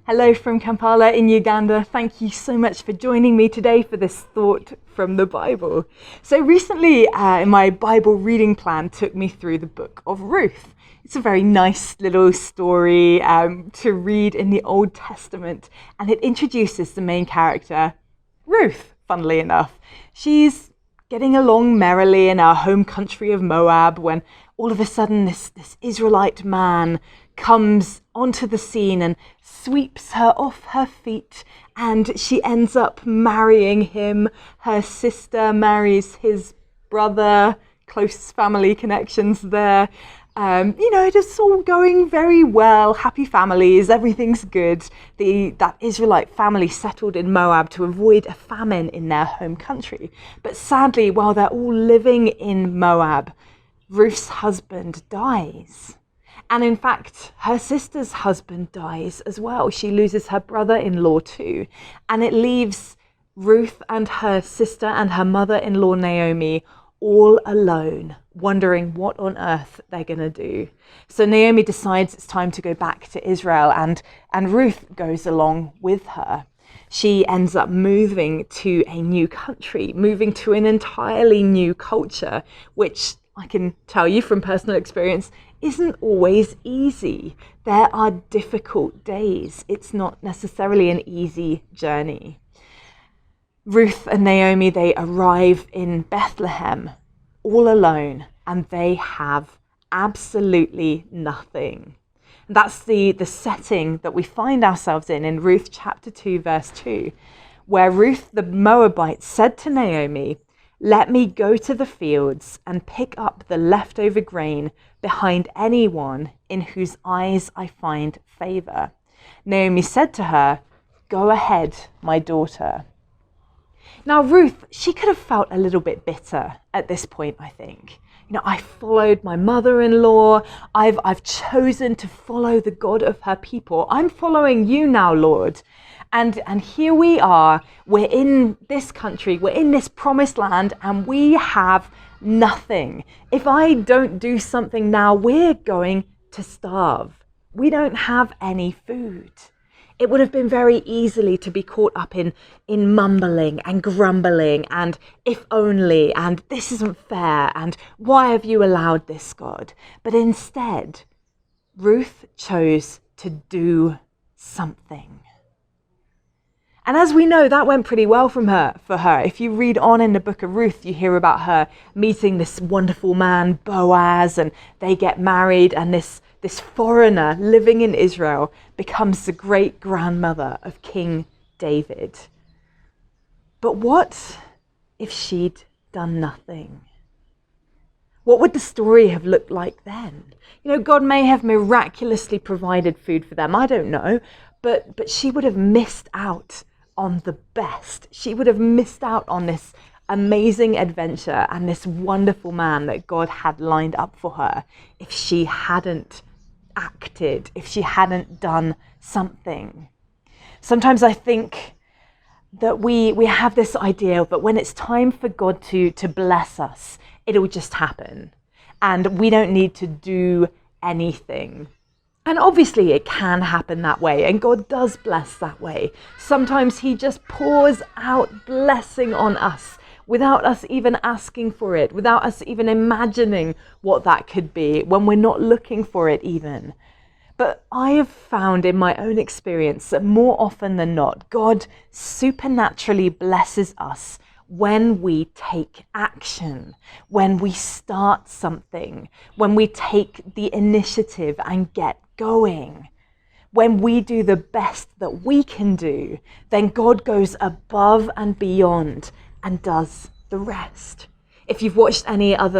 Hello from Kampala in Uganda. Thank you so much for joining me today for this thought from the Bible. So recently, my Bible reading plan took me through the book of Ruth. It's a very nice little story to read in the Old Testament, and it introduces the main character, Ruth, funnily enough. She's getting along merrily in our home country of Moab when all of a sudden this Israelite man comes onto the scene and sweeps her off her feet, and she ends up marrying him. Her sister marries his brother, close family connections there. It's all going very well, happy families, everything's good. That Israelite family settled in Moab to avoid a famine in their home country. But sadly, while they're all living in Moab, Ruth's husband dies. And in fact, her sister's husband dies as well. She loses her brother-in-law too. And it leaves Ruth and her sister and her mother-in-law Naomi all alone, wondering what on earth they're going to do. So Naomi decides it's time to go back to Israel, and Ruth goes along with her. She ends up moving to a new country, moving to an entirely new culture, which I can tell you from personal experience isn't always easy. There are difficult days. It's not necessarily an easy journey. Ruth and Naomi, they arrive in Bethlehem all alone, and they have absolutely nothing. That's the setting that we find ourselves in Ruth chapter 2, verse 2, where Ruth the Moabite said to Naomi, "Let me go to the fields and pick up the leftover grain behind anyone in whose eyes I find favor." Naomi said to her, "Go ahead, my daughter." Now, Ruth, she could have felt a little bit bitter at this point, I think. I followed my mother-in-law. I've chosen to follow the God of her people. I'm following you now, Lord. And here we are, we're in this country, we're in this promised land, and we have nothing. If I don't do something now, we're going to starve. We don't have any food. It would have been very easily to be caught up in mumbling and grumbling and if only, and this isn't fair, and why have you allowed this, God? But instead, Ruth chose to do something. And as we know, that went pretty well for her. If you read on in the book of Ruth, you hear about her meeting this wonderful man, Boaz, and they get married, and this foreigner living in Israel becomes the great grandmother of King David. But what if she'd done nothing? What would the story have looked like then? God may have miraculously provided food for them. I don't know. But she would have missed out on the best. She would have missed out on this amazing adventure and this wonderful man that God had lined up for her if she hadn't acted, if she hadn't done something. Sometimes I think that we have this idea that when it's time for God to bless us, it'll just happen. And we don't need to do anything. And obviously it can happen that way, and God does bless that way. Sometimes he just pours out blessing on us without us even asking for it, without us even imagining what that could be, when we're not looking for it even. But I have found in my own experience that more often than not, God supernaturally blesses us when we take action, when we start something, when we take the initiative and get going. When we do the best that we can do, then God goes above and beyond and does the rest. If you've watched any of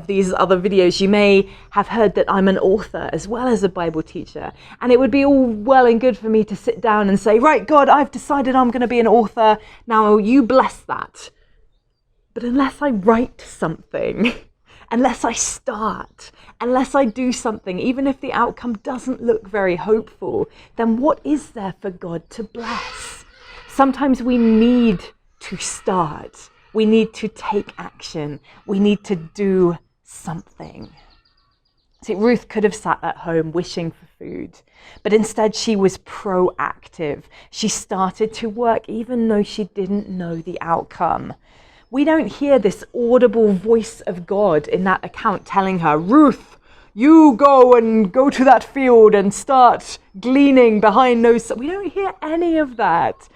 these other videos, you may have heard that I'm an author as well as a Bible teacher. And it would be all well and good for me to sit down and say, right, God, I've decided I'm going to be an author. Now you bless that. But unless I write something, unless I start, unless I do something, even if the outcome doesn't look very hopeful, then what is there for God to bless? Sometimes we need to start. We need to take action. We need to do something. See, Ruth could have sat at home wishing for food, but instead she was proactive. She started to work even though she didn't know the outcome. We don't hear this audible voice of God in that account telling her, Ruth, you go to that field and start gleaning behind those. We don't hear any of that.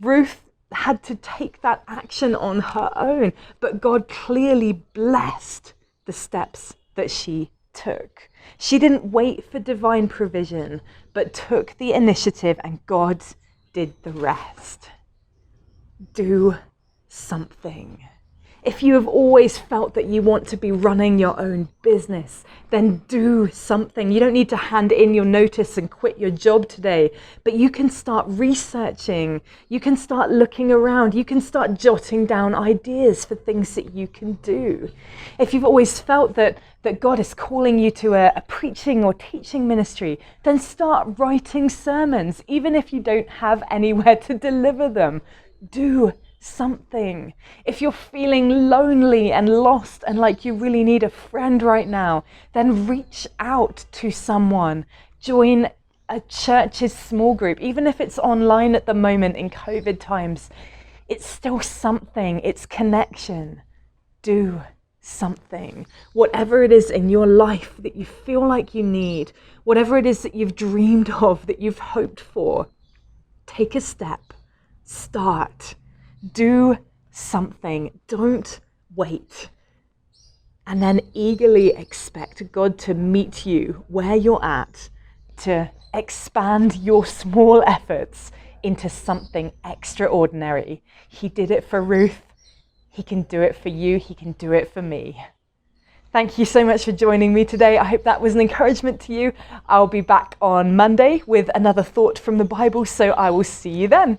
Ruth had to take that action on her own, but God clearly blessed the steps that she took. She didn't wait for divine provision, but took the initiative, and God did the rest. Do something. If you have always felt that you want to be running your own business, then do something. You don't need to hand in your notice and quit your job today, but you can start researching. You can start looking around. You can start jotting down ideas for things that you can do. If you've always felt that God is calling you to a preaching or teaching ministry, then start writing sermons, even if you don't have anywhere to deliver them. Do something. If you're feeling lonely and lost and like you really need a friend right now, then reach out to someone. Join a church's small group, even if it's online at the moment in COVID times. It's still something. It's connection. Do something. Whatever it is in your life that you feel like you need, whatever it is that you've dreamed of, that you've hoped for, take a step. Start. Do something. Don't wait. And then eagerly expect God to meet you where you're at, to expand your small efforts into something extraordinary. He did it for Ruth. He can do it for you. He can do it for me. Thank you so much for joining me today. I hope that was an encouragement to you. I'll be back on Monday with another thought from the Bible, so I will see you then.